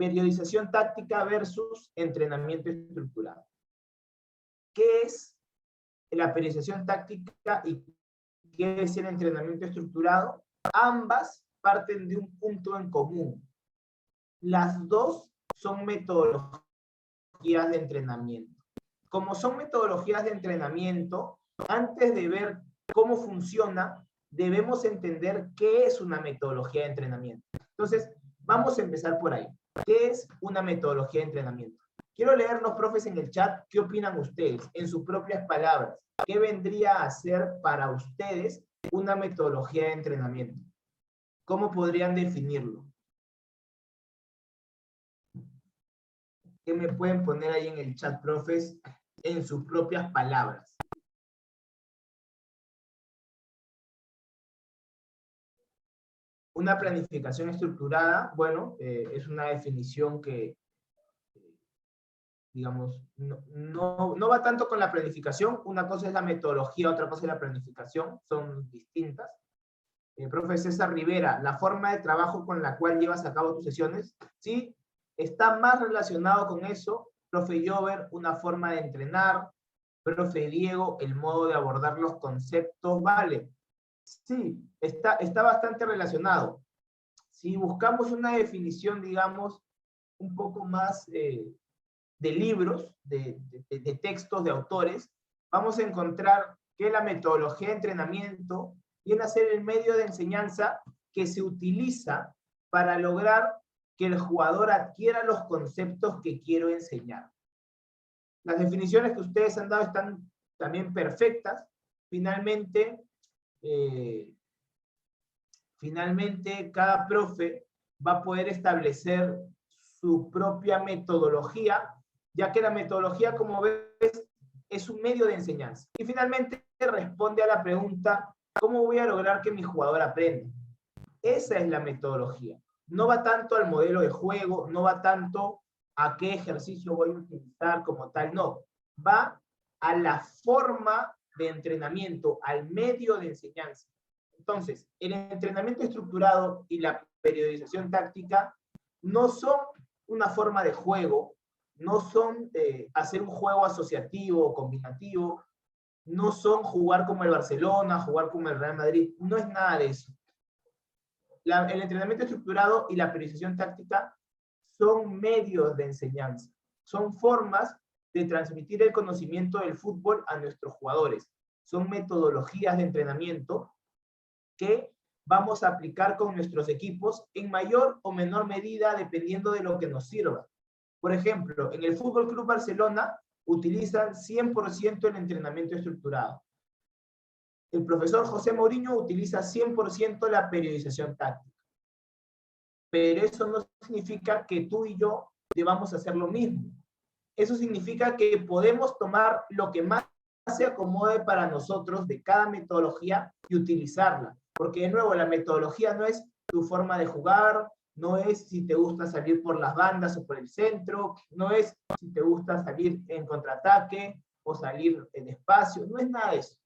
periodización táctica versus entrenamiento estructurado. ¿Qué es la periodización táctica y qué es el entrenamiento estructurado? Ambas parten de un punto en común. Las dos son metodologías de entrenamiento. Como son metodologías de entrenamiento, antes de ver cómo funciona, debemos entender qué es una metodología de entrenamiento. Entonces, vamos a empezar por ahí. ¿Qué es una metodología de entrenamiento? Quiero leer los profes en el chat, ¿qué opinan ustedes? En sus propias palabras, ¿qué vendría a ser para ustedes una metodología de entrenamiento? ¿Cómo podrían definirlo? ¿Qué me pueden poner ahí en el chat, profes, en sus propias palabras? Una planificación estructurada, bueno, es una definición que, digamos, no va tanto con la planificación. Una cosa es la metodología, otra cosa es la planificación, son distintas. Profe César Rivera, la forma de trabajo con la cual llevas a cabo tus sesiones, sí, está más relacionado con eso. Profe Jover, una forma de entrenar. Profe Diego, el modo de abordar los conceptos, vale. Sí, está bastante relacionado. Si buscamos una definición, digamos, un poco más de libros, de textos de autores, vamos a encontrar que la metodología de entrenamiento viene a ser el medio de enseñanza que se utiliza para lograr que el jugador adquiera los conceptos que quiero enseñar. Las definiciones que ustedes han dado están también perfectas. Finalmente, cada profe va a poder establecer su propia metodología, ya que la metodología, como ves, es un medio de enseñanza. Y finalmente responde a la pregunta, ¿cómo voy a lograr que mi jugador aprenda? Esa es la metodología. No va tanto al modelo de juego, no va tanto a qué ejercicio voy a utilizar como tal, no. Va a la forma de entrenamiento, al medio de enseñanza. Entonces, el entrenamiento estructurado y la periodización táctica no son una forma de juego, no son hacer un juego asociativo o combinativo, no son jugar como el Barcelona, jugar como el Real Madrid, no es nada de eso. El entrenamiento estructurado y la periodización táctica son medios de enseñanza, son formas de transmitir el conocimiento del fútbol a nuestros jugadores, son metodologías de entrenamiento que vamos a aplicar con nuestros equipos en mayor o menor medida dependiendo de lo que nos sirva. Por ejemplo, en el Fútbol Club Barcelona utilizan 100% el entrenamiento estructurado. El profesor José Mourinho utiliza 100% la periodización táctica. Pero eso no significa que tú y yo debamos hacer lo mismo. Eso significa que podemos tomar lo que más se acomode para nosotros de cada metodología y utilizarla. Porque de nuevo, la metodología no es tu forma de jugar, no es si te gusta salir por las bandas o por el centro, no es si te gusta salir en contraataque o salir en espacio, no es nada de eso.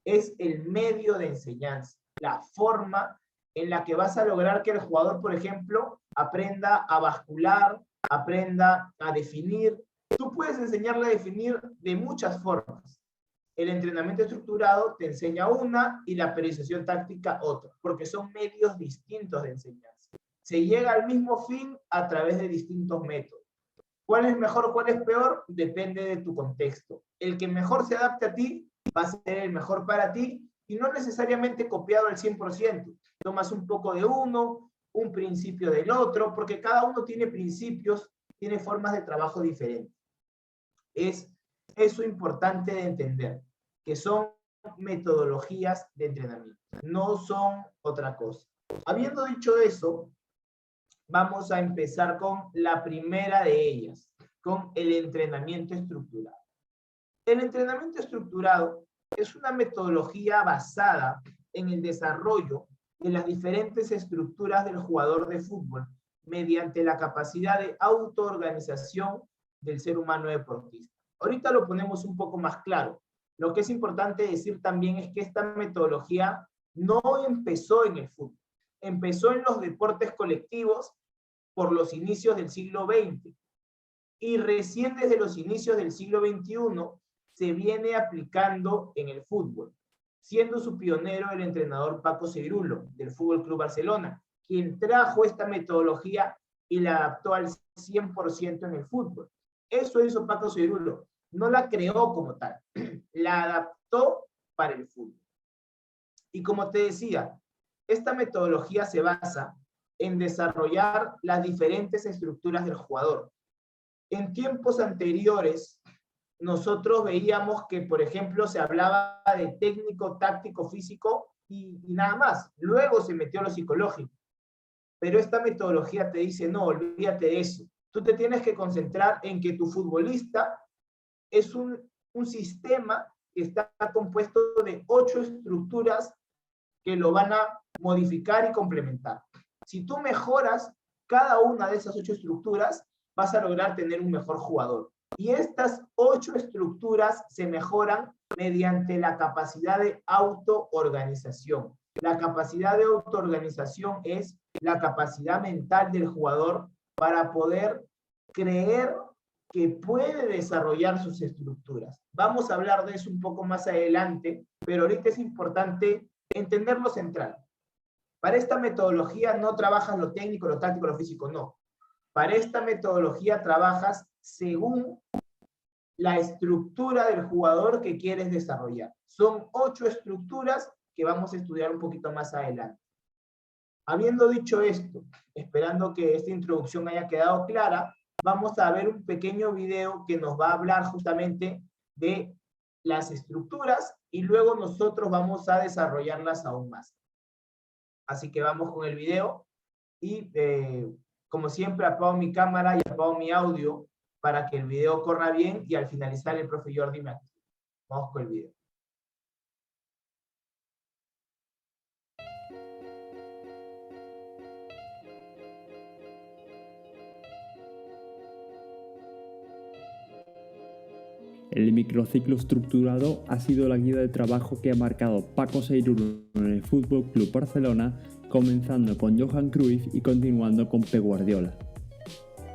Es el medio de enseñanza, la forma en la que vas a lograr que el jugador, por ejemplo, aprenda a bascular, aprenda a definir. Tú puedes enseñarle a definir de muchas formas. El entrenamiento estructurado te enseña una y la periodización táctica otra, porque son medios distintos de enseñanza. Se llega al mismo fin a través de distintos métodos. ¿Cuál es mejor o cuál es peor? Depende de tu contexto. El que mejor se adapte a ti va a ser el mejor para ti y no necesariamente copiado al 100%. Tomas un poco de uno, un principio del otro, porque cada uno tiene principios, tiene formas de trabajo diferentes. Es eso importante de entender, que son metodologías de entrenamiento, no son otra cosa. Habiendo dicho eso, vamos a empezar con la primera de ellas, con el entrenamiento estructurado. El entrenamiento estructurado es una metodología basada en el desarrollo de las diferentes estructuras del jugador de fútbol mediante la capacidad de autoorganización del ser humano deportista. Ahorita lo ponemos un poco más claro. Lo que es importante decir también es que esta metodología no empezó en el fútbol, empezó en los deportes colectivos por los inicios del siglo XX. Y recién desde los inicios del siglo XXI se viene aplicando en el fútbol, siendo su pionero el entrenador Paco Seirulo, del Fútbol Club Barcelona, quien trajo esta metodología y la adaptó al 100% en el fútbol. Eso hizo Paco Seirulo, no la creó como tal, la adaptó para el fútbol. Y como te decía, esta metodología se basa en desarrollar las diferentes estructuras del jugador. En tiempos anteriores, nosotros veíamos que, por ejemplo, se hablaba de técnico, táctico, físico y nada más. Luego se metió lo psicológico. Pero esta metodología te dice, no, olvídate de eso. Tú te tienes que concentrar en que tu futbolista es un sistema que está compuesto de 8 estructuras que lo van a modificar y complementar. Si tú mejoras cada una de esas 8 estructuras, vas a lograr tener un mejor jugador. Y estas 8 estructuras se mejoran mediante la capacidad de autoorganización. La capacidad de autoorganización es la capacidad mental del jugador para poder creer que puede desarrollar sus estructuras. Vamos a hablar de eso un poco más adelante, pero ahorita es importante entender lo central. Para esta metodología no trabajas lo técnico, lo táctico, lo físico, no. Para esta metodología trabajas según la estructura del jugador que quieres desarrollar. Son 8 estructuras que vamos a estudiar un poquito más adelante. Habiendo dicho esto, esperando que esta introducción haya quedado clara, vamos a ver un pequeño video que nos va a hablar justamente de las estructuras y luego nosotros vamos a desarrollarlas aún más. Así que vamos con el video y como siempre apago mi cámara y apago mi audio para que el video corra bien y al finalizar el profe Jordi me active. Vamos con el video. El microciclo estructurado ha sido la guía de trabajo que ha marcado Paco Seirulo en el Fútbol Club Barcelona, comenzando con Johan Cruyff y continuando con Pep Guardiola.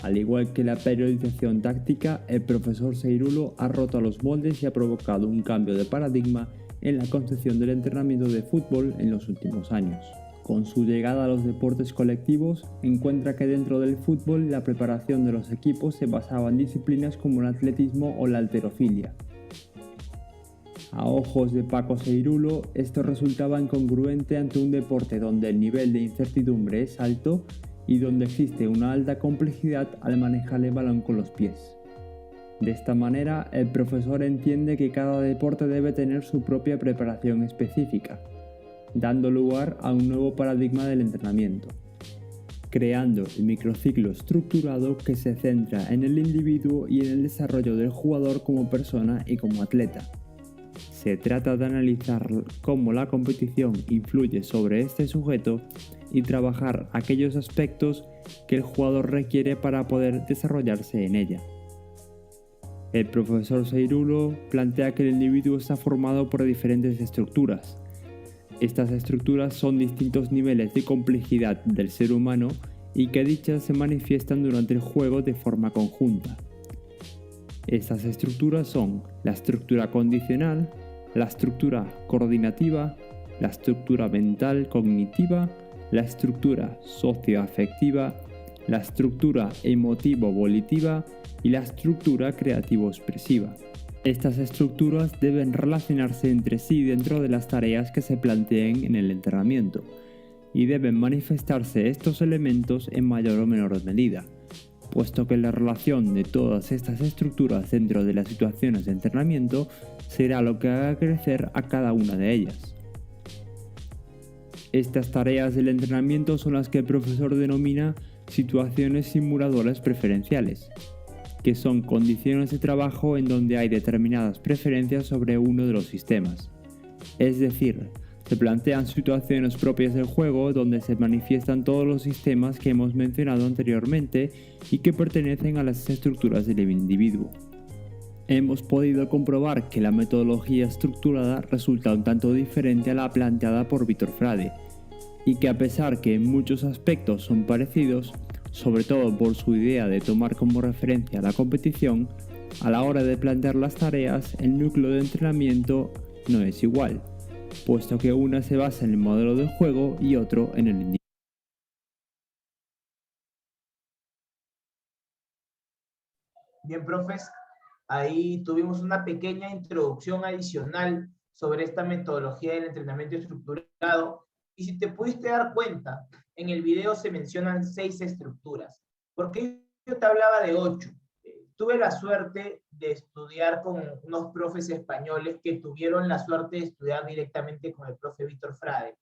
Al igual que la periodización táctica, el profesor Seirulo ha roto los moldes y ha provocado un cambio de paradigma en la concepción del entrenamiento de fútbol en los últimos años. Con su llegada a los deportes colectivos, encuentra que dentro del fútbol la preparación de los equipos se basaba en disciplinas como el atletismo o la halterofilia. A ojos de Paco Seirulo, esto resultaba incongruente ante un deporte donde el nivel de incertidumbre es alto y donde existe una alta complejidad al manejar el balón con los pies. De esta manera, el profesor entiende que cada deporte debe tener su propia preparación específica, dando lugar a un nuevo paradigma del entrenamiento, creando el microciclo estructurado que se centra en el individuo y en el desarrollo del jugador como persona y como atleta. Se trata de analizar cómo la competición influye sobre este sujeto y trabajar aquellos aspectos que el jugador requiere para poder desarrollarse en ella. El profesor Seirulo plantea que el individuo está formado por diferentes estructuras. Estas estructuras son distintos niveles de complejidad del ser humano y que dichas se manifiestan durante el juego de forma conjunta. Estas estructuras son la estructura condicional, la estructura coordinativa, la estructura mental cognitiva, la estructura socioafectiva, la estructura emotivo-volitiva y la estructura creativo-expresiva. Estas estructuras deben relacionarse entre sí dentro de las tareas que se planteen en el entrenamiento, y deben manifestarse estos elementos en mayor o menor medida, puesto que la relación de todas estas estructuras dentro de las situaciones de entrenamiento será lo que haga crecer a cada una de ellas. Estas tareas del entrenamiento son las que el profesor denomina situaciones simuladoras preferenciales, que son condiciones de trabajo en donde hay determinadas preferencias sobre uno de los sistemas. Es decir, se plantean situaciones propias del juego donde se manifiestan todos los sistemas que hemos mencionado anteriormente y que pertenecen a las estructuras del individuo. Hemos podido comprobar que la metodología estructurada resulta un tanto diferente a la planteada por Vítor Frade, y que a pesar que en muchos aspectos son parecidos, sobre todo por su idea de tomar como referencia la competición. A la hora de plantear las tareas, el núcleo de entrenamiento no es igual, puesto que una se basa en el modelo de juego y otro en el individuo. Bien, profes, ahí tuvimos una pequeña introducción adicional sobre esta metodología del entrenamiento estructurado. Y si te pudiste dar cuenta, en el video se mencionan 6 estructuras. Porque yo te hablaba de 8. Tuve la suerte de estudiar con unos profes españoles que tuvieron la suerte de estudiar directamente con el profe Víctor Frade,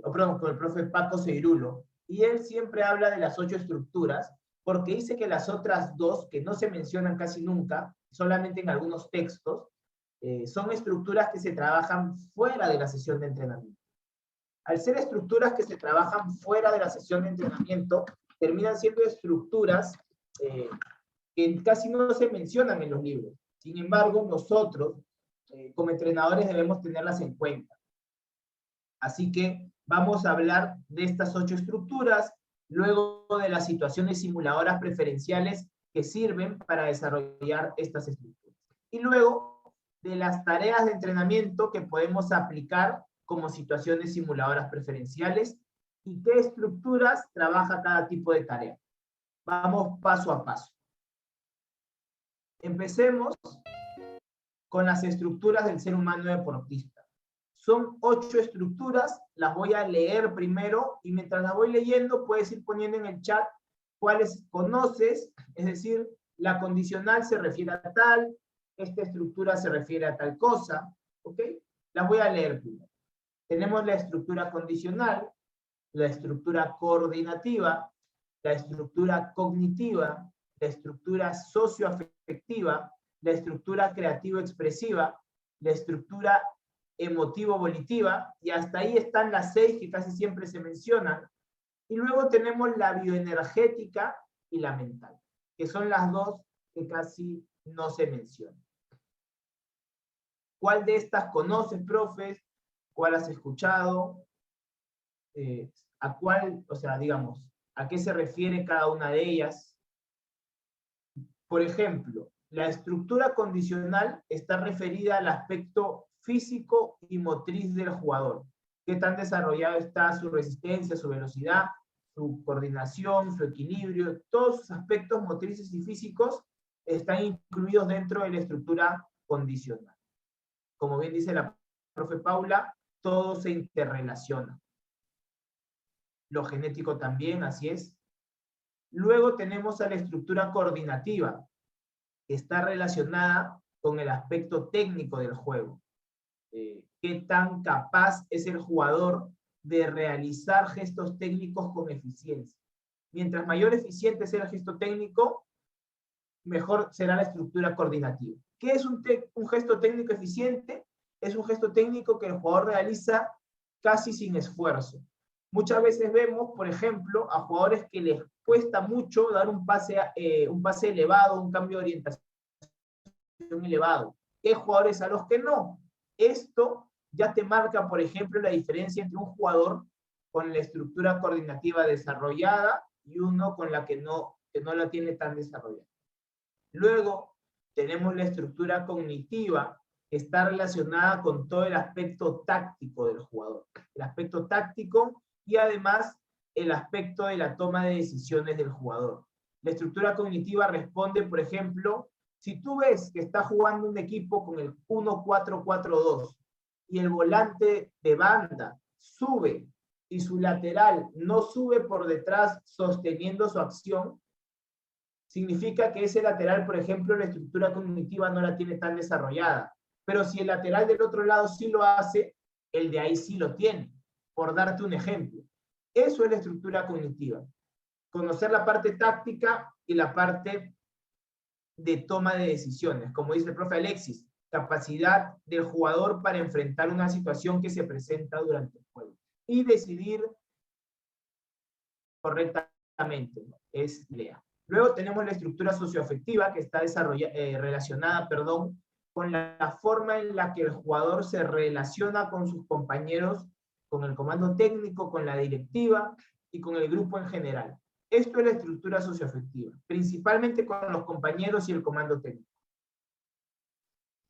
o perdón, con el profe Paco Seirulo. Y él siempre habla de las 8 estructuras, porque dice que las otras 2, que no se mencionan casi nunca, solamente en algunos textos, son estructuras que se trabajan fuera de la sesión de entrenamiento. Al ser estructuras que se trabajan fuera de la sesión de entrenamiento, terminan siendo estructuras que casi no se mencionan en los libros. Sin embargo, nosotros, como entrenadores, debemos tenerlas en cuenta. Así que vamos a hablar de estas 8 estructuras, luego de las situaciones simuladoras preferenciales que sirven para desarrollar estas estructuras. Y luego de las tareas de entrenamiento que podemos aplicar como situaciones simuladoras preferenciales y qué estructuras trabaja cada tipo de tarea. Vamos paso a paso. Empecemos con las estructuras del ser humano deportista. Son 8 estructuras, las voy a leer primero y mientras las voy leyendo puedes ir poniendo en el chat cuáles conoces, es decir, la condicional se refiere a tal, esta estructura se refiere a tal cosa, ¿ok? Las voy a leer primero. Tenemos la estructura condicional, la estructura coordinativa, la estructura cognitiva, la estructura socioafectiva, la estructura creativo-expresiva, la estructura emotivo-volitiva, y hasta ahí están las 6 que casi siempre se mencionan. Y luego tenemos la bioenergética y la mental, que son las 2 que casi no se mencionan. ¿Cuál de estas conoces, profes? ¿Cuál has escuchado? ¿A cuál, o sea, digamos, a qué se refiere cada una de ellas? Por ejemplo, la estructura condicional está referida al aspecto físico y motriz del jugador. ¿Qué tan desarrollado está su resistencia, su velocidad, su coordinación, su equilibrio? Todos sus aspectos motrices y físicos están incluidos dentro de la estructura condicional. Como bien dice la profe Paula, todo se interrelaciona. Lo genético también, así es. Luego tenemos a la estructura coordinativa, que está relacionada con el aspecto técnico del juego. ¿Qué tan capaz es el jugador de realizar gestos técnicos con eficiencia? Mientras mayor eficiente sea el gesto técnico, mejor será la estructura coordinativa. ¿Qué es un gesto técnico eficiente? Es un gesto técnico que el jugador realiza casi sin esfuerzo. Muchas veces vemos, por ejemplo, a jugadores que les cuesta mucho dar un pase elevado, un cambio de orientación elevado. Hay jugadores a los que no. Esto ya te marca, por ejemplo, la diferencia entre un jugador con la estructura coordinativa desarrollada y uno con la que no la tiene tan desarrollada. Luego tenemos la estructura cognitiva, que está relacionada con todo el aspecto táctico del jugador. El aspecto táctico y además el aspecto de la toma de decisiones del jugador. La estructura cognitiva responde, por ejemplo, si tú ves que está jugando un equipo con el 1-4-4-2 y el volante de banda sube y su lateral no sube por detrás sosteniendo su acción, significa que ese lateral, por ejemplo, la estructura cognitiva no la tiene tan desarrollada. Pero si el lateral del otro lado sí lo hace, el de ahí sí lo tiene, por darte un ejemplo. Eso es la estructura cognitiva. Conocer la parte táctica y la parte de toma de decisiones. Como dice el profe Alexis, capacidad del jugador para enfrentar una situación que se presenta durante el juego y decidir correctamente. Es idea. Luego tenemos la estructura socioafectiva que está relacionada con la forma en la que el jugador se relaciona con sus compañeros, con el comando técnico, con la directiva y con el grupo en general. Esto es la estructura socioafectiva, principalmente con los compañeros y el comando técnico.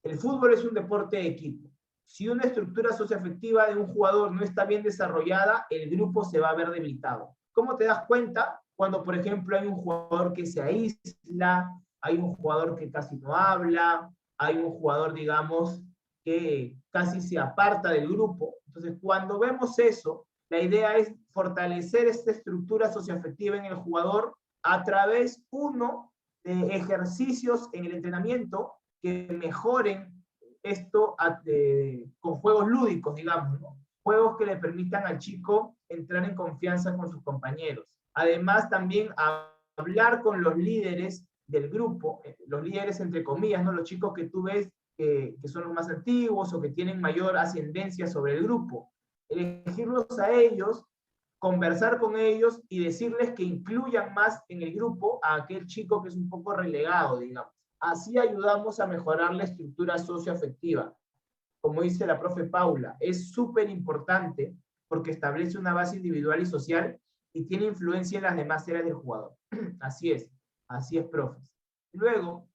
El fútbol es un deporte de equipo. Si una estructura socioafectiva de un jugador no está bien desarrollada, el grupo se va a ver debilitado. ¿Cómo te das cuenta? Cuando, por ejemplo, hay un jugador que se aísla, hay un jugador que casi no habla, hay un jugador, digamos, que casi se aparta del grupo. Entonces, cuando vemos eso, la idea es fortalecer esta estructura socioafectiva en el jugador a través, uno, de ejercicios en el entrenamiento que mejoren esto con juegos lúdicos, digamos, ¿no? Juegos que le permitan al chico entrar en confianza con sus compañeros. Además, también hablar con los líderes del grupo, los líderes entre comillas, ¿no? Los chicos que tú ves que son los más antiguos o que tienen mayor ascendencia sobre el grupo. Elegirlos a ellos, conversar con ellos y decirles que incluyan más en el grupo a aquel chico que es un poco relegado, digamos. Así ayudamos a mejorar la estructura socioafectiva. Como dice la profe Paula, es súper importante porque establece una base individual y social y tiene influencia en las demás áreas del jugador. Así es, profes. Luego,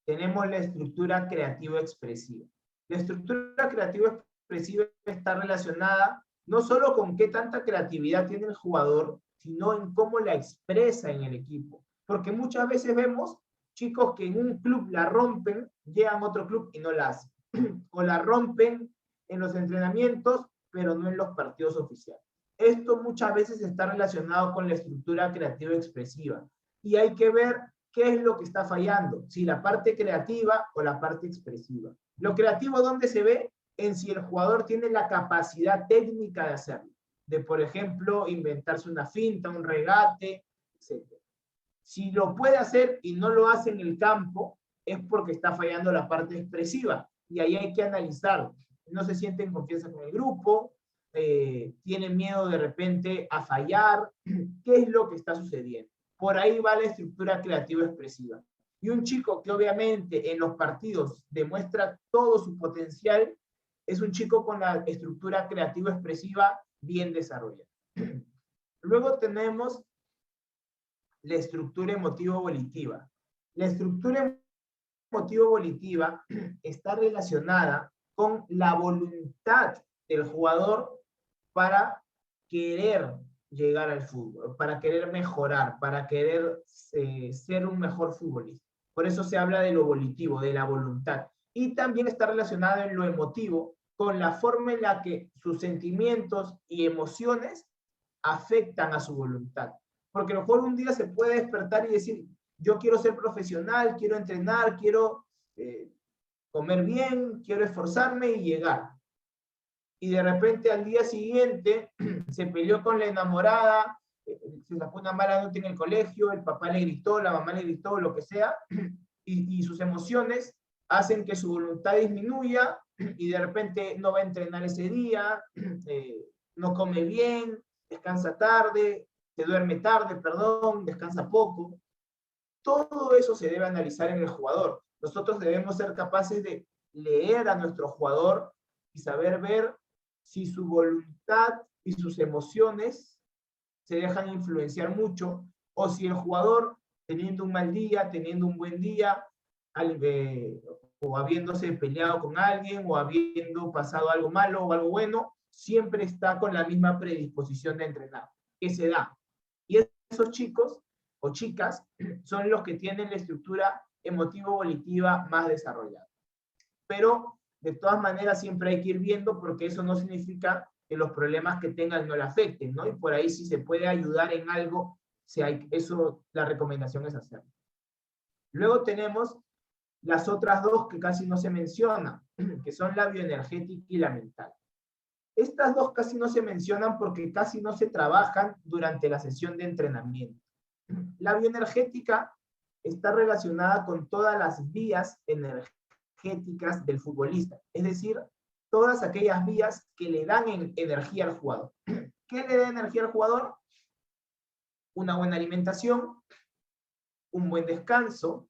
tenemos la estructura creativo-expresiva. La estructura creativo-expresiva está relacionada no solo con qué tanta creatividad tiene el jugador, sino en cómo la expresa en el equipo. Porque muchas veces vemos chicos que en un club la rompen, llegan a otro club y no la hacen. O la rompen en los entrenamientos, pero no en los partidos oficiales. Esto muchas veces está relacionado con la estructura creativa-expresiva. Y hay que ver qué es lo que está fallando, si la parte creativa o la parte expresiva. Lo creativo, ¿dónde se ve? En si el jugador tiene la capacidad técnica de hacerlo. De, por ejemplo, inventarse una finta, un regate, etc. Si lo puede hacer y no lo hace en el campo, es porque está fallando la parte expresiva. Y ahí hay que analizar. No se siente en confianza con el grupo, tiene miedo de repente a fallar. ¿Qué es lo que está sucediendo? Por ahí va la estructura creativa-expresiva. Y un chico que obviamente en los partidos demuestra todo su potencial, es un chico con la estructura creativa-expresiva bien desarrollada. Luego tenemos la estructura emotivo-volitiva. La estructura emotivo-volitiva está relacionada con la voluntad del jugador para querer llegar al fútbol, para querer mejorar, para querer ser un mejor futbolista. Por eso se habla de lo volitivo, de la voluntad. Y también está relacionado en lo emotivo con la forma en la que sus sentimientos y emociones afectan a su voluntad. Porque a lo mejor un día se puede despertar y decir, yo quiero ser profesional, quiero entrenar, quiero comer bien, quiero esforzarme y llegar. Y de repente al día siguiente se peleó con la enamorada, se sacó una mala nota en el colegio, el papá le gritó, la mamá le gritó, lo que sea, y sus emociones hacen que su voluntad disminuya y de repente no va a entrenar ese día, no come bien, descansa tarde, se duerme tarde, perdón, descansa poco. Todo eso se debe analizar en el jugador. Nosotros debemos ser capaces de leer a nuestro jugador y saber ver si su voluntad y sus emociones se dejan influenciar mucho, o si el jugador, teniendo un mal día, teniendo un buen día, o habiéndose peleado con alguien, o habiendo pasado algo malo o algo bueno, siempre está con la misma predisposición de entrenar, que se da. Y esos chicos o chicas son los que tienen la estructura emotivo-volitiva más desarrollada. Pero de todas maneras siempre hay que ir viendo, porque eso no significa que los problemas que tengan no le afecten, ¿no? Y por ahí si se puede ayudar en algo, eso la recomendación es hacerlo. Luego tenemos las otras dos que casi no se mencionan, que son la bioenergética y la mental. Estas dos casi no se mencionan porque casi no se trabajan durante la sesión de entrenamiento. La bioenergética está relacionada con todas las vías energéticas del futbolista, es decir, todas aquellas vías que le dan energía al jugador. ¿Qué le da energía al jugador? Una buena alimentación, un buen descanso,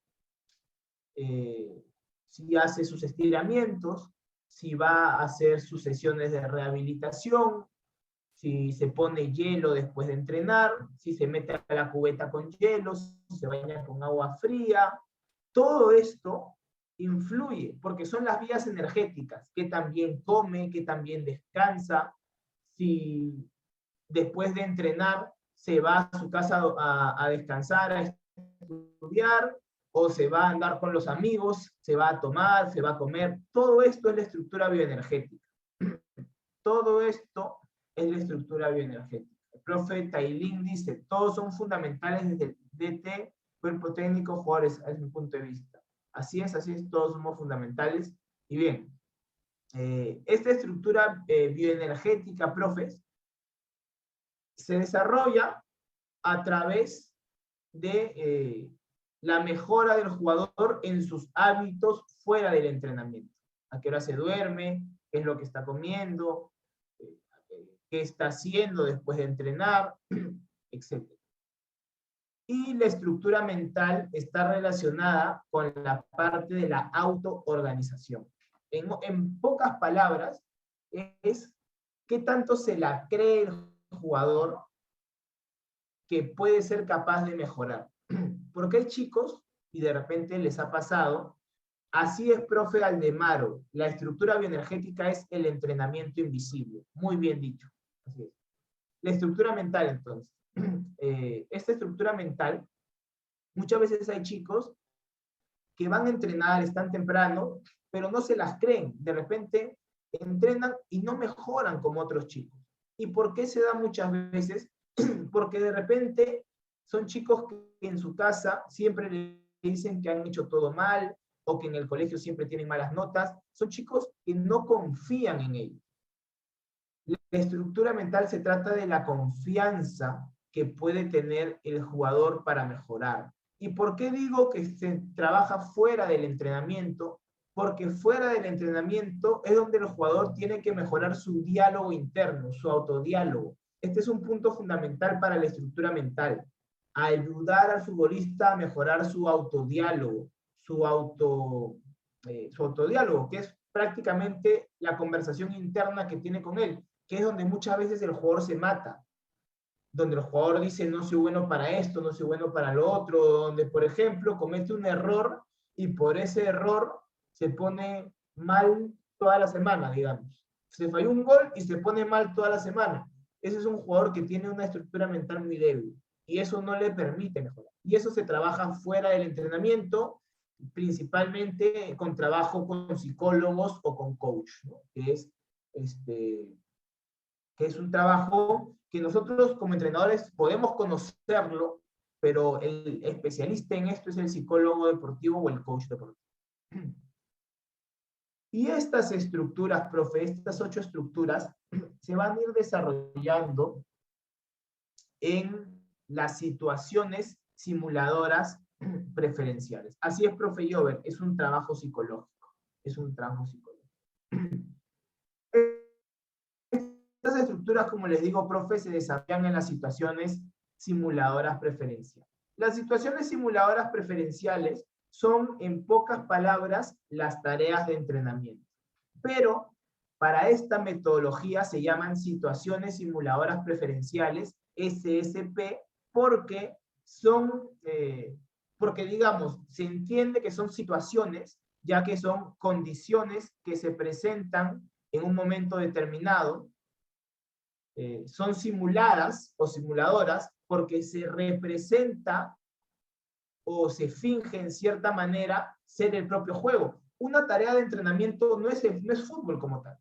si hace sus estiramientos, si va a hacer sus sesiones de rehabilitación, si se pone hielo después de entrenar, si se mete a la cubeta con hielo, si se baña con agua fría. Todo esto influye, porque son las vías energéticas, que también come, que también descansa, si después de entrenar se va a su casa a descansar, a estudiar, o se va a andar con los amigos, se va a tomar, se va a comer. Todo esto es la estructura bioenergética. Todo esto es la estructura bioenergética. El profe Tailín dice, todos son fundamentales desde el DT, cuerpo técnico, jugadores, desde mi punto de vista. Así es, todos somos fundamentales. Y bien, esta estructura bioenergética, profes, se desarrolla a través de la mejora del jugador en sus hábitos fuera del entrenamiento. A qué hora se duerme, qué es lo que está comiendo, qué está haciendo después de entrenar, etc. Y la estructura mental está relacionada con la parte de la autoorganización. En pocas palabras, es qué tanto se la cree el jugador que puede ser capaz de mejorar. Porque hay chicos, y de repente les ha pasado, así es, profe Aldemaro, la estructura bioenergética es el entrenamiento invisible. Muy bien dicho. Así es. La estructura mental, entonces. Esta estructura mental, muchas veces hay chicos que van a entrenar, están temprano, pero no se las creen. De repente entrenan y no mejoran como otros chicos. ¿Y por qué se da muchas veces? Porque de repente son chicos que en su casa siempre le dicen que han hecho todo mal, o que en el colegio siempre tienen malas notas. Son chicos que no confían en ellos. La estructura mental se trata de la confianza que puede tener el jugador para mejorar. ¿Y por qué digo que se trabaja fuera del entrenamiento? Porque fuera del entrenamiento es donde el jugador tiene que mejorar su diálogo interno, su autodiálogo. Este es un punto fundamental para la estructura mental. Ayudar al futbolista a mejorar su autodiálogo, su autodiálogo, que es prácticamente la conversación interna que tiene con él, que es donde muchas veces el jugador se mata, donde el jugador dice no soy bueno para esto, no soy bueno para lo otro, donde por ejemplo comete un error y por ese error se pone mal toda la semana, digamos. Se falló un gol y se pone mal toda la semana. Ese es un jugador que tiene una estructura mental muy débil y eso no le permite mejorar. Y eso se trabaja fuera del entrenamiento, principalmente con trabajo con psicólogos o con coach, ¿no? que es un trabajo que nosotros como entrenadores podemos conocerlo, pero el especialista en esto es el psicólogo deportivo o el coach deportivo. Y estas estructuras, profe, estas 8 estructuras, se van a ir desarrollando en las situaciones simuladoras preferenciales. Así es, profe Jover, es un trabajo psicológico. Es un trabajo psicológico. Estas estructuras, como les digo, profe, se desarrollan en las situaciones simuladoras preferenciales. Las situaciones simuladoras preferenciales son, en pocas palabras, las tareas de entrenamiento. Pero para esta metodología se llaman situaciones simuladoras preferenciales, SSP, porque digamos, se entiende que son situaciones, ya que son condiciones que se presentan en un momento determinado, son simuladas o simuladoras porque se representa o se finge en cierta manera ser el propio juego. Una tarea de entrenamiento no es fútbol como tal,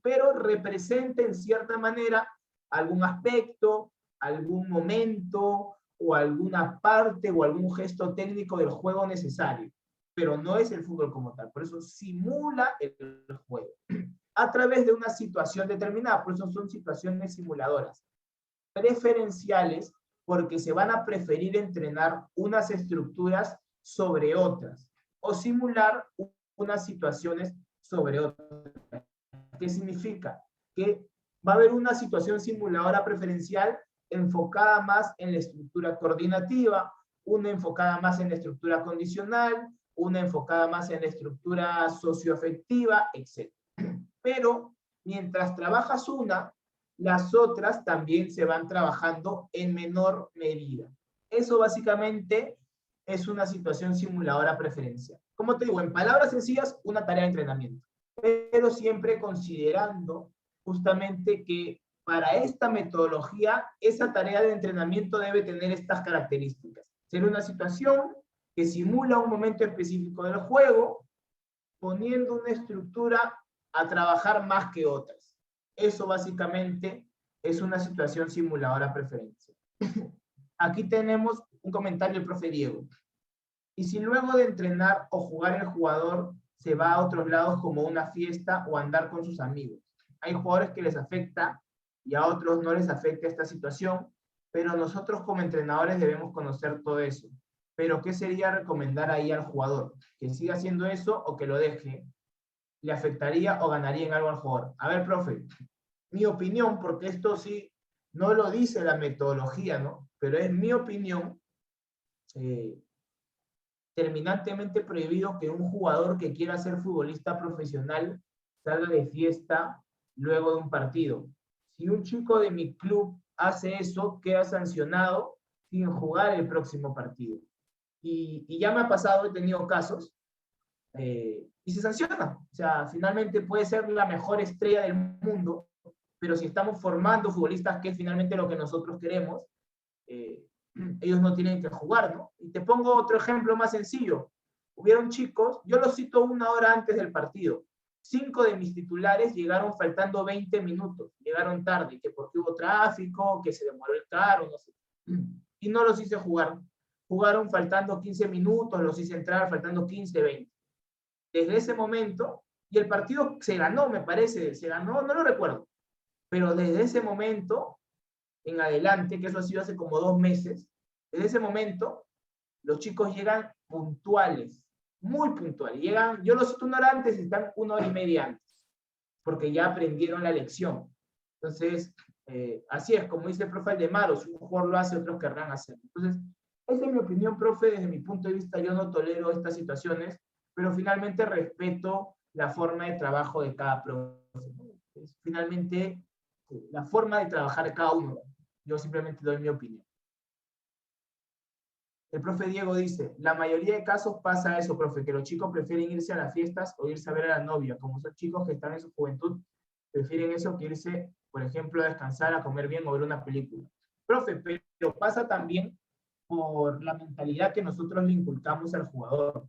pero representa en cierta manera algún aspecto, algún momento o alguna parte o algún gesto técnico del juego necesario, pero no es el fútbol como tal. Por eso simula el juego a través de una situación determinada. Por eso son situaciones simuladoras. Preferenciales, porque se van a preferir entrenar unas estructuras sobre otras, o simular unas situaciones sobre otras. ¿Qué significa? Que va a haber una situación simuladora preferencial enfocada más en la estructura coordinativa, una enfocada más en la estructura condicional, una enfocada más en la estructura socioafectiva, etc. Pero mientras trabajas una, las otras también se van trabajando en menor medida. Eso básicamente es una situación simuladora preferencial. Como te digo, en palabras sencillas, una tarea de entrenamiento, pero siempre considerando justamente que para esta metodología, esa tarea de entrenamiento debe tener estas características. Ser una situación que simula un momento específico del juego, poniendo una estructura a trabajar más que otras. Eso básicamente es una situación simuladora preferencial. Aquí tenemos un comentario del profe Diego. Y si luego de entrenar o jugar el jugador se va a otros lados como una fiesta o andar con sus amigos. Hay jugadores que les afecta y a otros no les afecta esta situación, pero nosotros como entrenadores debemos conocer todo eso. Pero ¿qué sería recomendar ahí al jugador? ¿Que siga haciendo eso o que lo deje? ¿Le afectaría o ganaría en algo al jugador? A ver, profe, mi opinión, porque esto sí no lo dice la metodología, ¿no? Pero es mi opinión, terminantemente prohibido que un jugador que quiera ser futbolista profesional salga de fiesta luego de un partido. Si un chico de mi club hace eso, queda sancionado sin jugar el próximo partido. Y ya me ha pasado, he tenido casos, y se sanciona. O sea, finalmente puede ser la mejor estrella del mundo, pero si estamos formando futbolistas, que es finalmente lo que nosotros queremos, ellos no tienen que jugar, ¿no? Y te pongo otro ejemplo más sencillo. Hubieron chicos, yo los cito 1 hora antes del partido. 5 de mis titulares llegaron faltando 20 minutos, llegaron tarde, que porque hubo tráfico, que se demoró el carro, no sé. Y no los hice jugar. Jugaron faltando 15 minutos, los hice entrar faltando 15, 20. Desde ese momento, y el partido se ganó, me parece, se ganó, no lo recuerdo, pero desde ese momento en adelante, que eso ha sido hace como 2 meses, desde ese momento, los chicos llegan puntuales, muy puntuales. Llegan, yo los cito 1 hora antes y están 1 hora y media antes, porque ya aprendieron la lección. Entonces, así es, como dice el profe Aldemaro, si un jugador lo hace, otros querrán hacerlo. Entonces, esa es mi opinión, profe, desde mi punto de vista, yo no tolero estas situaciones, pero finalmente respeto la forma de trabajo de cada profe. Finalmente, la forma de trabajar de cada uno. Yo simplemente doy mi opinión. El profe Diego dice, la mayoría de casos pasa eso, profe, que los chicos prefieren irse a las fiestas o irse a ver a la novia. Como son chicos que están en su juventud, prefieren eso que irse, por ejemplo, a descansar, a comer bien o ver una película. Profe, pero pasa también por la mentalidad que nosotros le inculcamos al jugador.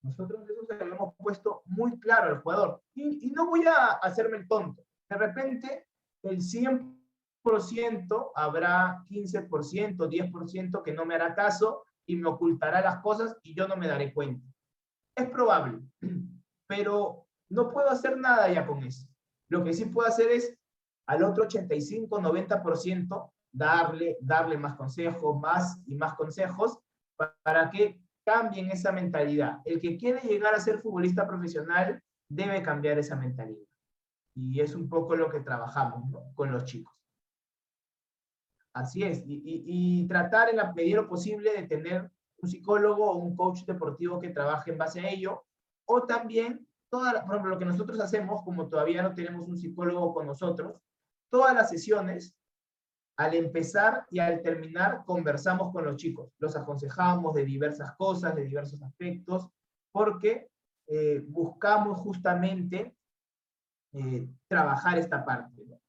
Nosotros eso se lo hemos puesto muy claro al jugador. Y no voy a hacerme el tonto. De repente, el 100% habrá 15%, 10% que no me hará caso y me ocultará las cosas y yo no me daré cuenta. Es probable, pero no puedo hacer nada ya con eso. Lo que sí puedo hacer es al otro 85, 90% darle más consejos, más y más consejos para que cambien esa mentalidad. El que quiere llegar a ser futbolista profesional debe cambiar esa mentalidad. Y es un poco lo que trabajamos, ¿no?, con los chicos. Así es, y tratar en la medida de lo posible de tener un psicólogo o un coach deportivo que trabaje en base a ello, o también, por ejemplo, lo que nosotros hacemos, como todavía no tenemos un psicólogo con nosotros, todas las sesiones, al empezar y al terminar, conversamos con los chicos, los aconsejamos de diversas cosas, de diversos aspectos, porque buscamos justamente trabajar esta parte, ¿no?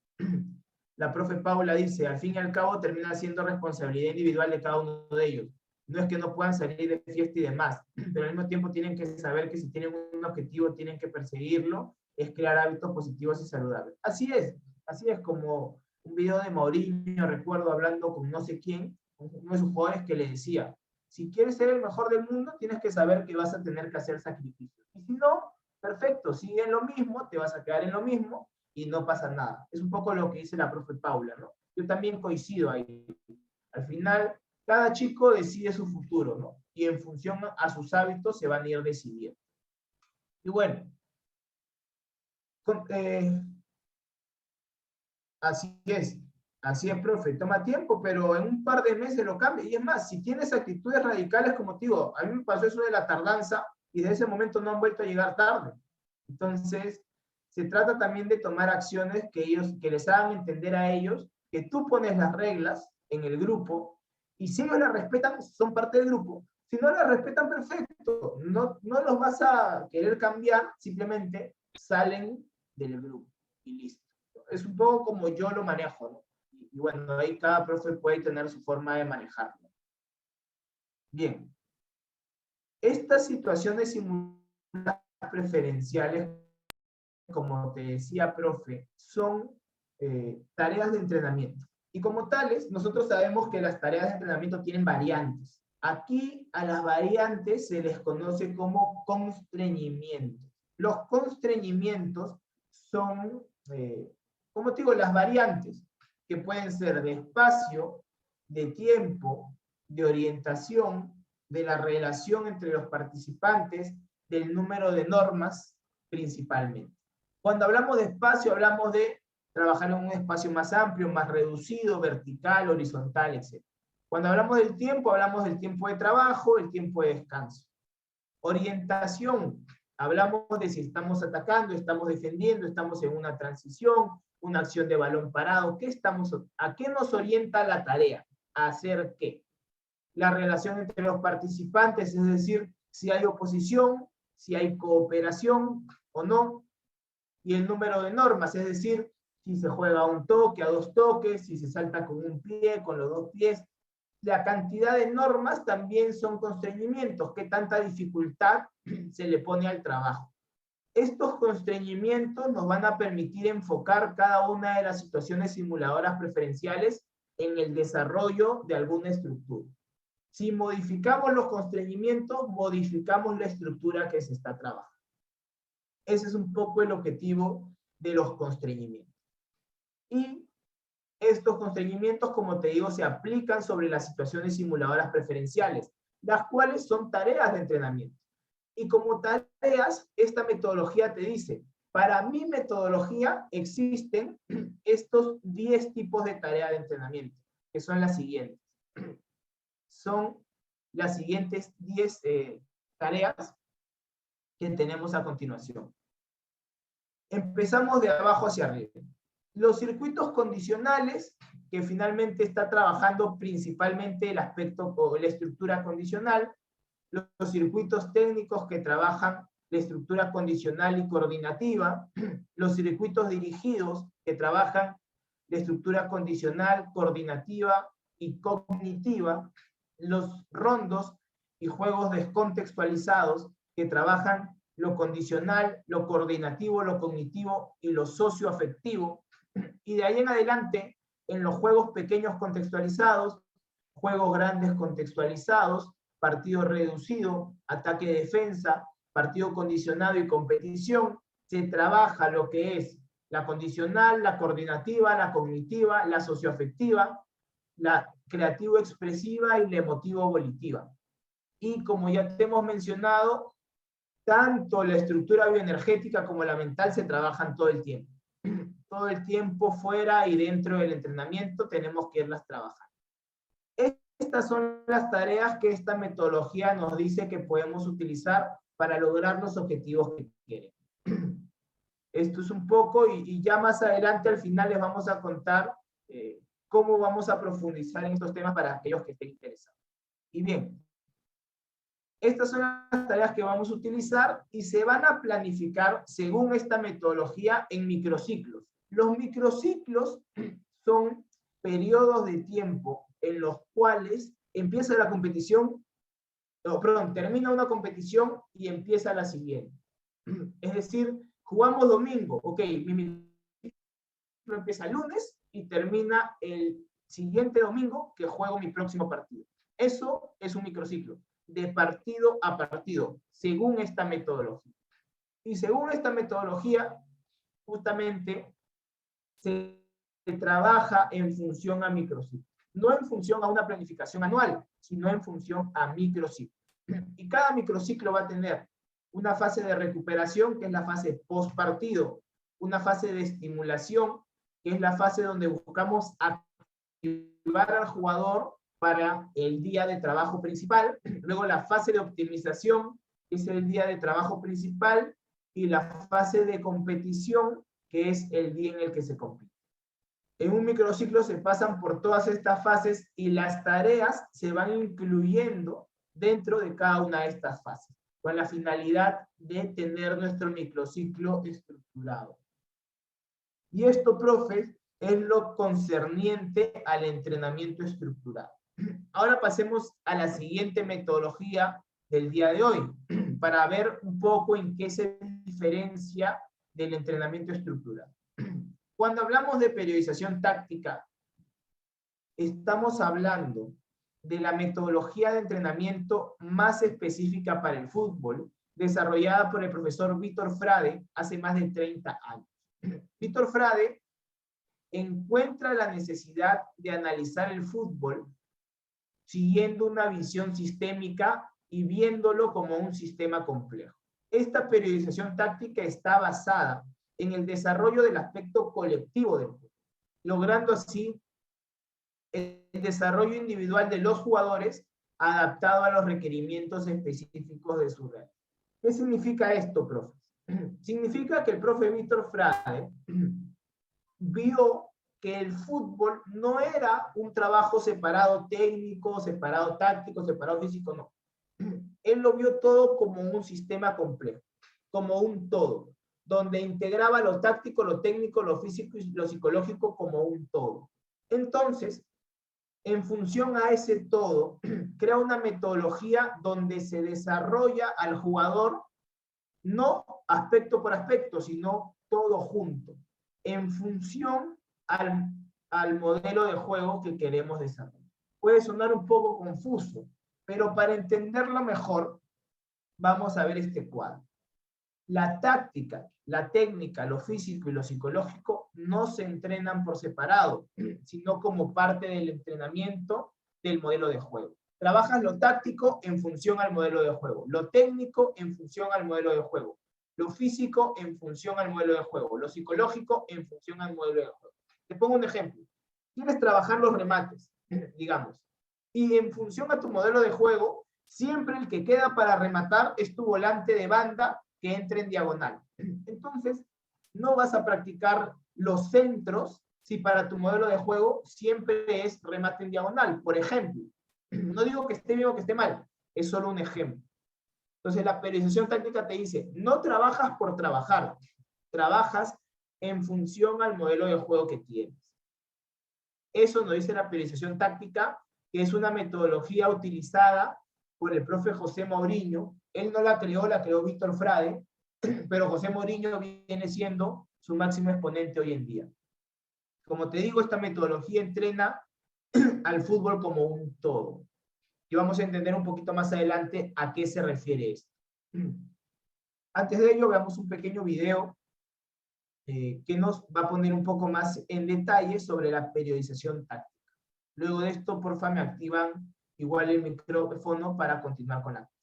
La profe Paula dice, al fin y al cabo termina siendo responsabilidad individual de cada uno de ellos. No es que no puedan salir de fiesta y demás, pero al mismo tiempo tienen que saber que si tienen un objetivo tienen que perseguirlo, es crear hábitos positivos y saludables. Así es como un video de Mourinho, recuerdo hablando con no sé quién, uno de sus jugadores que le decía, si quieres ser el mejor del mundo, tienes que saber que vas a tener que hacer sacrificios. Y si no, perfecto, sigue en lo mismo, te vas a quedar en lo mismo, y no pasa nada. Es un poco lo que dice la profe Paula, ¿no? Yo también coincido ahí. Al final, cada chico decide su futuro, ¿no? Y en función a sus hábitos se van a ir decidiendo. Y bueno, así es, profe, toma tiempo, pero en un par de meses lo cambia. Y es más, si tienes actitudes radicales, como te digo, a mí me pasó eso de la tardanza y desde ese momento no han vuelto a llegar tarde. Entonces, se trata también de tomar acciones que les hagan entender a ellos que tú pones las reglas en el grupo, y si ellos las respetan, son parte del grupo. Si no las respetan, perfecto. No los vas a querer cambiar, simplemente salen del grupo y listo. Es un poco como yo lo manejo, ¿no? Y bueno, ahí cada profe puede tener su forma de manejarlo. Bien. Estas situaciones simuladas preferenciales, como te decía, profe, son tareas de entrenamiento. Y como tales, nosotros sabemos que las tareas de entrenamiento tienen variantes. Aquí a las variantes se les conoce como constreñimientos. Los constreñimientos son, como te digo, las variantes, que pueden ser de espacio, de tiempo, de orientación, de la relación entre los participantes, del número de normas, principalmente. Cuando hablamos de espacio, hablamos de trabajar en un espacio más amplio, más reducido, vertical, horizontal, etc. Cuando hablamos del tiempo, hablamos del tiempo de trabajo, el tiempo de descanso. Orientación, hablamos de si estamos atacando, estamos defendiendo, estamos en una transición, una acción de balón parado, ¿a qué nos orienta la tarea? ¿A hacer qué? La relación entre los participantes, es decir, si hay oposición, si hay cooperación o no, y el número de normas, es decir, si se juega a un toque, a dos toques, si se salta con un pie, con los dos pies. La cantidad de normas también son constreñimientos, qué tanta dificultad se le pone al trabajo. Estos constreñimientos nos van a permitir enfocar cada una de las situaciones simuladoras preferenciales en el desarrollo de alguna estructura. Si modificamos los constreñimientos, modificamos la estructura que se está trabajando. Ese es un poco el objetivo de los constreñimientos. Y estos constreñimientos, como te digo, se aplican sobre las situaciones simuladoras preferenciales, las cuales son tareas de entrenamiento. Y como tareas, esta metodología te dice, para mi metodología existen estos 10 tipos de tareas de entrenamiento, que son las siguientes. Son las siguientes 10 tareas que tenemos a continuación. Empezamos de abajo hacia arriba. Los circuitos condicionales, que finalmente está trabajando principalmente el aspecto o la estructura condicional, los circuitos técnicos que trabajan la estructura condicional y coordinativa, los circuitos dirigidos que trabajan la estructura condicional, coordinativa y cognitiva, los rondos y juegos descontextualizados que trabajan lo condicional, lo coordinativo, lo cognitivo y lo socioafectivo. Y de ahí en adelante, en los juegos pequeños contextualizados, juegos grandes contextualizados, partido reducido, ataque-defensa, partido condicionado y competición, se trabaja lo que es la condicional, la coordinativa, la cognitiva, la socioafectiva, la creativo-expresiva y la emotivo-volitiva. Y como ya te hemos mencionado, tanto la estructura bioenergética como la mental se trabajan todo el tiempo. Todo el tiempo fuera y dentro del entrenamiento tenemos que irlas trabajando. Estas son las tareas que esta metodología nos dice que podemos utilizar para lograr los objetivos que queremos. Esto es un poco, y ya más adelante al final les vamos a contar cómo vamos a profundizar en estos temas para aquellos que estén interesados. Y bien, estas son las tareas que vamos a utilizar y se van a planificar según esta metodología en microciclos. Los microciclos son periodos de tiempo en los cuales empieza la competición, termina una competición y empieza la siguiente. Es decir, jugamos domingo, ok, mi microciclo empieza el lunes y termina el siguiente domingo que juego mi próximo partido. Eso es un microciclo, de partido a partido, según esta metodología. Y según esta metodología, justamente se trabaja en función a microciclos. No en función a una planificación anual, sino en función a microciclos. Y cada microciclo va a tener una fase de recuperación, que es la fase post partido, una fase de estimulación, que es la fase donde buscamos activar al jugador para el día de trabajo principal, luego la fase de optimización, que es el día de trabajo principal, y la fase de competición, que es el día en el que se compite. En un microciclo se pasan por todas estas fases y las tareas se van incluyendo dentro de cada una de estas fases, con la finalidad de tener nuestro microciclo estructurado. Y esto, profes, es lo concerniente al entrenamiento estructurado. Ahora pasemos a la siguiente metodología del día de hoy, para ver un poco en qué se diferencia del entrenamiento estructurado. Cuando hablamos de periodización táctica, estamos hablando de la metodología de entrenamiento más específica para el fútbol, desarrollada por el profesor Vítor Frade hace más de 30 años. Vítor Frade encuentra la necesidad de analizar el fútbol siguiendo una visión sistémica y viéndolo como un sistema complejo. Esta periodización táctica está basada en el desarrollo del aspecto colectivo del juego, logrando así el desarrollo individual de los jugadores adaptado a los requerimientos específicos de su red. ¿Qué significa esto, profe? Significa que el profe Vítor Frade vio que el fútbol no era un trabajo separado técnico, separado táctico, separado físico, no. Él lo vio todo como un sistema complejo, como un todo, donde integraba lo táctico, lo técnico, lo físico y lo psicológico como un todo. Entonces, en función a ese todo, crea una metodología donde se desarrolla al jugador, no aspecto por aspecto, sino todo junto, en función al modelo de juego que queremos desarrollar. Puede sonar un poco confuso, pero para entenderlo mejor, vamos a ver este cuadro. La táctica, la técnica, lo físico y lo psicológico no se entrenan por separado, sino como parte del entrenamiento del modelo de juego. Trabajas lo táctico en función al modelo de juego, lo técnico en función al modelo de juego, lo físico en función al modelo de juego, lo psicológico en función al modelo de juego. Te pongo un ejemplo. Quieres trabajar los remates, digamos, y en función a tu modelo de juego, siempre el que queda para rematar es tu volante de banda que entre en diagonal. Entonces, no vas a practicar los centros si para tu modelo de juego siempre es remate en diagonal, por ejemplo. No digo que esté bien o que esté mal, es solo un ejemplo. Entonces, la periodización táctica te dice, no trabajas por trabajar, trabajas en función al modelo de juego que tienes. Eso nos dice la periodización táctica, que es una metodología utilizada por el profe José Mourinho. Él no la creó Vítor Frade, pero José Mourinho viene siendo su máximo exponente hoy en día. Como te digo, esta metodología entrena al fútbol como un todo. Y vamos a entender un poquito más adelante a qué se refiere esto. Antes de ello, veamos un pequeño video que nos va a poner un poco más en detalle sobre la periodización táctica. Luego de esto, porfa, me activan igual el micrófono para continuar con la clase.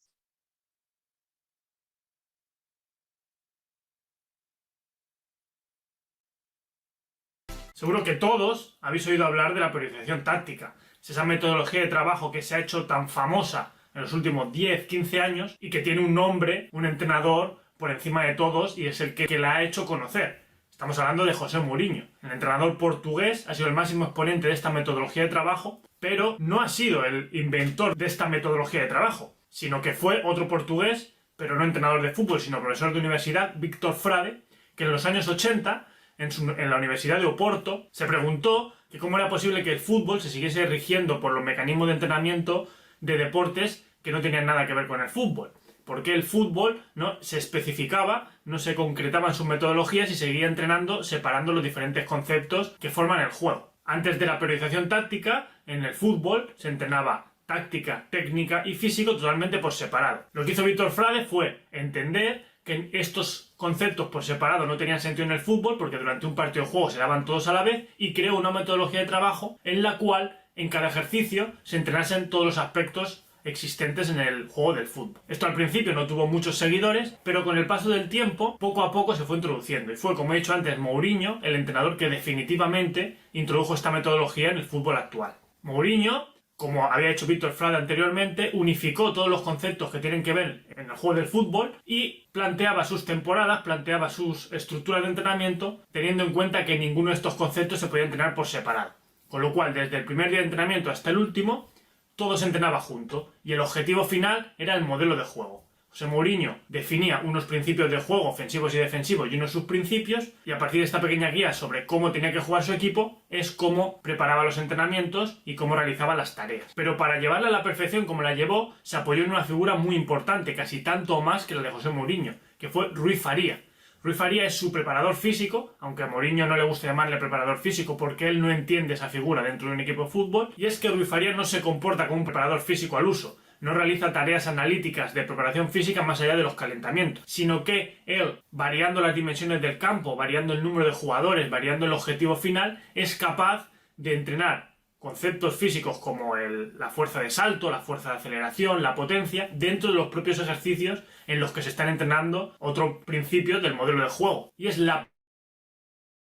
Seguro que todos habéis oído hablar de la periodización táctica. Es esa metodología de trabajo que se ha hecho tan famosa en los últimos 10, 15 años y que tiene un nombre, un entrenador por encima de todos y es el que la ha hecho conocer. Estamos hablando de José Mourinho. El entrenador portugués ha sido el máximo exponente de esta metodología de trabajo, pero no ha sido el inventor de esta metodología de trabajo, sino que fue otro portugués, pero no entrenador de fútbol, sino profesor de universidad, Vítor Frade, que en los años 80, en la Universidad de Oporto, se preguntó que cómo era posible que el fútbol se siguiese rigiendo por los mecanismos de entrenamiento de deportes que no tenían nada que ver con el fútbol. Porque el fútbol no se especificaba, no se concretaba en sus metodologías y seguía entrenando separando los diferentes conceptos que forman el juego. Antes de la periodización táctica, en el fútbol se entrenaba táctica, técnica y físico totalmente por separado. Lo que hizo Vítor Frade fue entender que estos conceptos por separado no tenían sentido en el fútbol porque durante un partido de juego se daban todos a la vez y creó una metodología de trabajo en la cual en cada ejercicio se entrenasen todos los aspectos existentes en el juego del fútbol. Esto al principio no tuvo muchos seguidores, pero con el paso del tiempo, poco a poco se fue introduciendo. Y fue, como he dicho antes, Mourinho, el entrenador que definitivamente introdujo esta metodología en el fútbol actual. Mourinho como había hecho Víctor Frade anteriormente, unificó todos los conceptos que tienen que ver en el juego del fútbol y planteaba sus temporadas, planteaba sus estructuras de entrenamiento, teniendo en cuenta que ninguno de estos conceptos se podía entrenar por separado. Con lo cual, desde el primer día de entrenamiento hasta el último, todo se entrenaba junto y el objetivo final era el modelo de juego. José Mourinho definía unos principios de juego ofensivos y defensivos y unos subprincipios, y a partir de esta pequeña guía sobre cómo tenía que jugar su equipo es cómo preparaba los entrenamientos y cómo realizaba las tareas. Pero para llevarla a la perfección como la llevó, se apoyó en una figura muy importante, casi tanto o más que la de José Mourinho, que fue Rui Faría. Rui Faría es su preparador físico, aunque a Mourinho no le gusta llamarle preparador físico porque él no entiende esa figura dentro de un equipo de fútbol, y es que Rui Faría no se comporta como un preparador físico al uso, no realiza tareas analíticas de preparación física más allá de los calentamientos, sino que él, variando las dimensiones del campo, variando el número de jugadores, variando el objetivo final, es capaz de entrenar conceptos físicos como la fuerza de salto, la fuerza de aceleración, la potencia, dentro de los propios ejercicios en los que se están entrenando otros principios del modelo de juego. Y es la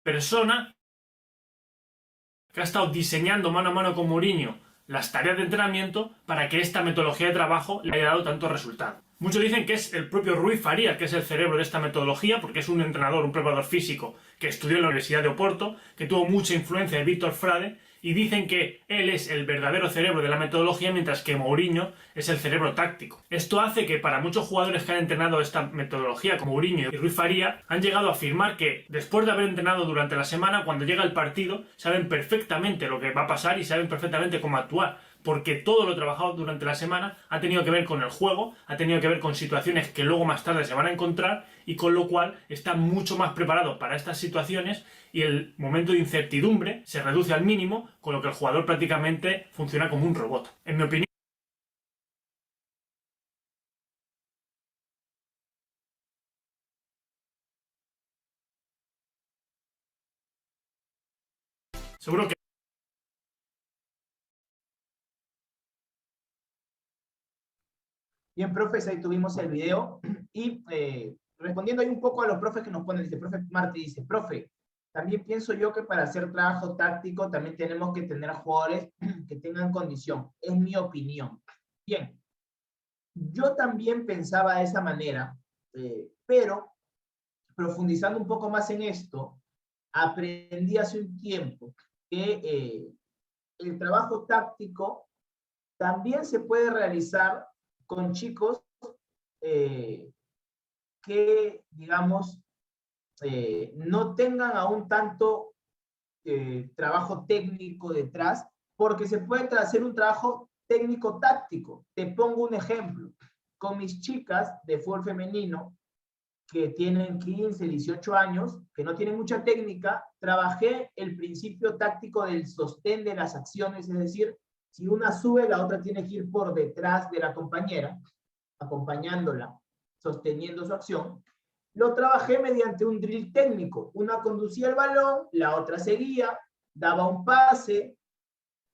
persona que ha estado diseñando mano a mano con Mourinho las tareas de entrenamiento para que esta metodología de trabajo le haya dado tantos resultados. Muchos dicen que es el propio Rui Faría que es el cerebro de esta metodología, porque es un entrenador, un preparador físico que estudió en la Universidad de Oporto, que tuvo mucha influencia de Víctor Frade, y dicen que él es el verdadero cerebro de la metodología, mientras que Mourinho es el cerebro táctico. Esto hace que para muchos jugadores que han entrenado esta metodología, como Mourinho y Rui Faría, han llegado a afirmar que después de haber entrenado durante la semana, cuando llega el partido, saben perfectamente lo que va a pasar y saben perfectamente cómo actuar, porque todo lo trabajado durante la semana ha tenido que ver con el juego, ha tenido que ver con situaciones que luego más tarde se van a encontrar, y con lo cual están mucho más preparados para estas situaciones y el momento de incertidumbre se reduce al mínimo, con lo que el jugador prácticamente funciona como un robot. En mi opinión, seguro que... Bien, profes, ahí tuvimos el video y respondiendo ahí un poco a los profes que nos ponen, dice, profe Martí, dice, profe, también pienso yo que para hacer trabajo táctico también tenemos que tener jugadores que tengan condición, es mi opinión. Bien, yo también pensaba de esa manera, pero profundizando un poco más en esto, aprendí hace un tiempo que el trabajo táctico también se puede realizar con chicos que, digamos, no tengan aún tanto trabajo técnico detrás, porque se puede hacer un trabajo técnico-táctico. Te pongo un ejemplo. Con mis chicas de fútbol femenino, que tienen 15, 18 años, que no tienen mucha técnica, trabajé el principio táctico del sostén de las acciones, es decir, si una sube, la otra tiene que ir por detrás de la compañera, acompañándola, sosteniendo su acción. Lo trabajé mediante un drill técnico. Una conducía el balón, la otra seguía, daba un pase,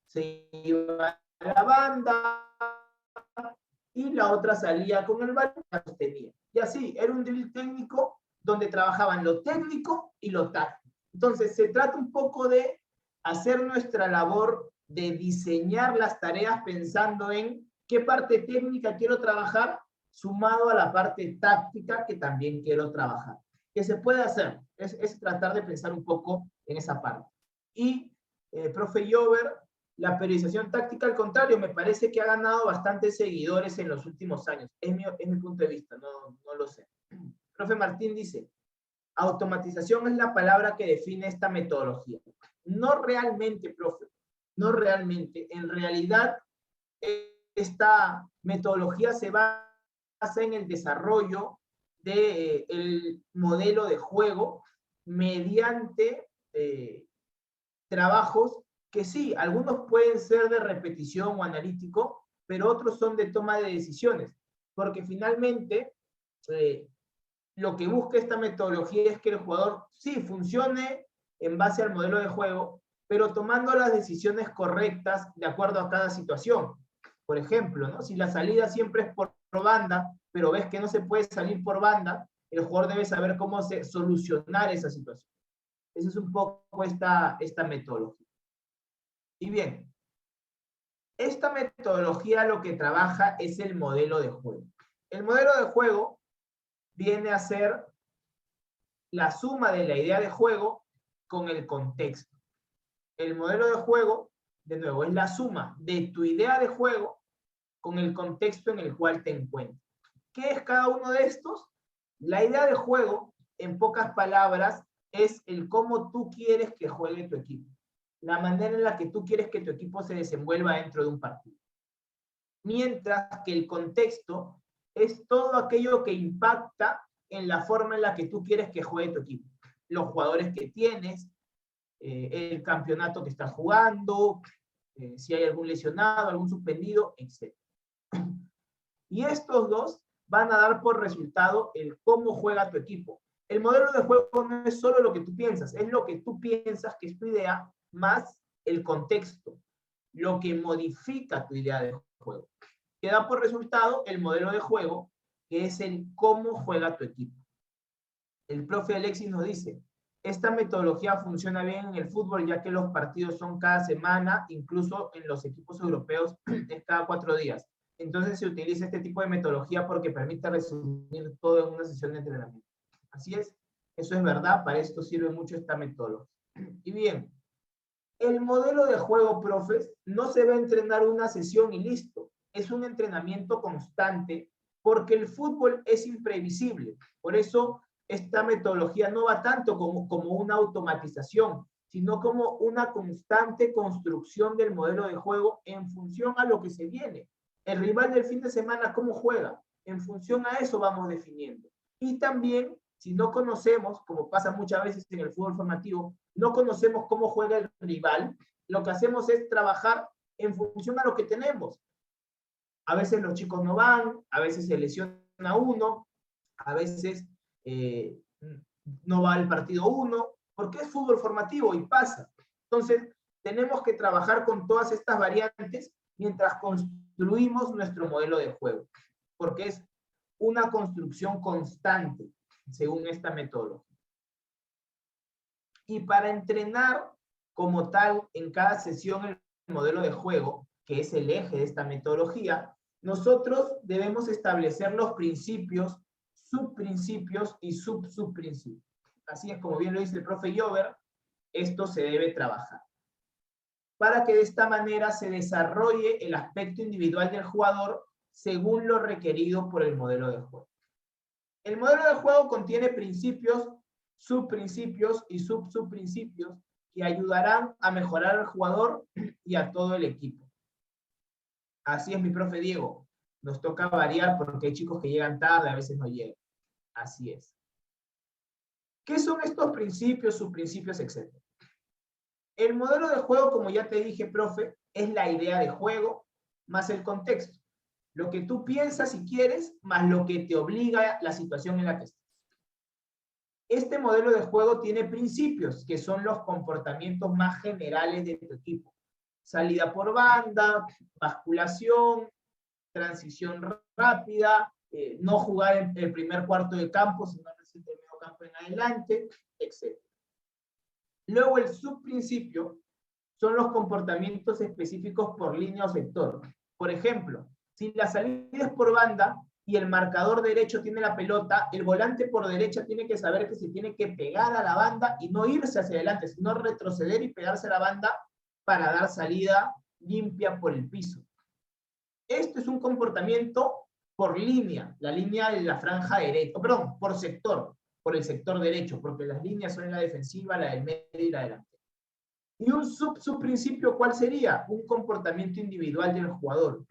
se iba a la banda y la otra salía con el balón y la sostenía. Y así, era un drill técnico donde trabajaban lo técnico y lo táctico. Entonces, se trata un poco de hacer nuestra labor de diseñar las tareas pensando en qué parte técnica quiero trabajar, sumado a la parte táctica que también quiero trabajar. ¿Qué se puede hacer? Es tratar de pensar un poco en esa parte. Y, profe Jover, la periodización táctica, al contrario, me parece que ha ganado bastantes seguidores en los últimos años. Es mi punto de vista, no lo sé. Profe Martín dice, automatización es la palabra que define esta metodología. No realmente, profe, no realmente. En realidad, esta metodología se basa en el desarrollo del modelo de juego mediante trabajos que sí, algunos pueden ser de repetición o analítico, pero otros son de toma de decisiones, porque finalmente lo que busca esta metodología es que el jugador sí funcione en base al modelo de juego, pero tomando las decisiones correctas de acuerdo a cada situación. Por ejemplo, ¿no? Si la salida siempre es por banda, pero ves que no se puede salir por banda, el jugador debe saber cómo solucionar esa situación. Esa es un poco esta metodología. Y bien, Esta metodología lo que trabaja es el modelo de juego. El modelo de juego viene a ser la suma de la idea de juego con el contexto. El modelo de juego, de nuevo, es la suma de tu idea de juego con el contexto en el cual te encuentras. ¿Qué es cada uno de estos? La idea de juego, en pocas palabras, es el cómo tú quieres que juegue tu equipo. La manera en la que tú quieres que tu equipo se desenvuelva dentro de un partido. Mientras que el contexto es todo aquello que impacta en la forma en la que tú quieres que juegue tu equipo. Los jugadores que tienes, el campeonato que estás jugando, si hay algún lesionado, algún suspendido, etc. Y estos dos van a dar por resultado el cómo juega tu equipo. El modelo de juego no es solo lo que tú piensas, es lo que tú piensas que es tu idea, más el contexto, lo que modifica tu idea de juego. Que da por resultado el modelo de juego, que es el cómo juega tu equipo. El profe Alexis nos dice, esta metodología funciona bien en el fútbol, ya que los partidos son cada semana, incluso en los equipos europeos es cada 4 días. Entonces se utiliza este tipo de metodología porque permite resumir todo en una sesión de entrenamiento. Así es, eso es verdad, para esto sirve mucho esta metodología. Y bien, el modelo de juego, profes, no se va a entrenar una sesión y listo. Es un entrenamiento constante porque el fútbol es imprevisible. Por eso esta metodología no va tanto como una automatización, sino como una constante construcción del modelo de juego en función a lo que se viene. El rival del fin de semana, ¿cómo juega? En función a eso vamos definiendo. Y también, si no conocemos, como pasa muchas veces en el fútbol formativo, no conocemos cómo juega el rival, lo que hacemos es trabajar en función a lo que tenemos. A veces los chicos no van, a veces se lesiona uno, a veces no va al partido uno, porque es fútbol formativo y pasa. Entonces, tenemos que trabajar con todas estas variantes mientras construimos nuestro modelo de juego, porque es una construcción constante, según esta metodología. Y para entrenar como tal en cada sesión el modelo de juego, que es el eje de esta metodología, nosotros debemos establecer los principios, subprincipios y subprincipios. Así es como bien lo dice el profe Jover, esto se debe trabajar. Para que de esta manera se desarrolle el aspecto individual del jugador según lo requerido por el modelo de juego. El modelo de juego contiene principios, subprincipios y subprincipios que ayudarán a mejorar al jugador y a todo el equipo. Así es, mi profe Diego. Nos toca variar porque hay chicos que llegan tarde, a veces no llegan. Así es. ¿Qué son estos principios, subprincipios, etcétera? El modelo de juego, como ya te dije, profe, es la idea de juego más el contexto. Lo que tú piensas y quieres, más lo que te obliga la situación en la que estás. Este modelo de juego tiene principios, que son los comportamientos más generales de tu equipo. Salida por banda, basculación, transición rápida, no jugar en el primer cuarto de campo, sino en el medio campo en adelante, etc. Luego el subprincipio son los comportamientos específicos por línea o sector. Por ejemplo, si la salida es por banda y el marcador derecho tiene la pelota, el volante por derecha tiene que saber que se tiene que pegar a la banda y no irse hacia adelante, sino retroceder y pegarse a la banda para dar salida limpia por el piso. Esto es un comportamiento por línea, la línea de la franja derecha, perdón, por sector, por el sector derecho, porque las líneas son la defensiva, la del medio y la delantera. Y un subprincipio, ¿cuál sería? Un comportamiento individual del jugador.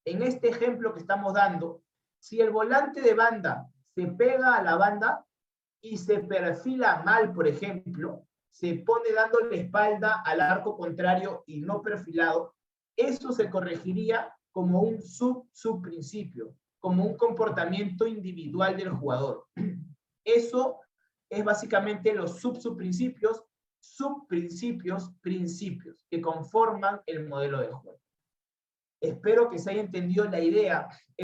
En este ejemplo que estamos dando, si el volante de banda se pega a la banda y se perfila mal, por ejemplo, se pone dando la espalda al arco contrario y no perfilado, eso se corregiría como un subprincipio, como un comportamiento individual del jugador. Eso es básicamente los subprincipios, principios que conforman el modelo de juego. Espero que se haya entendido la idea.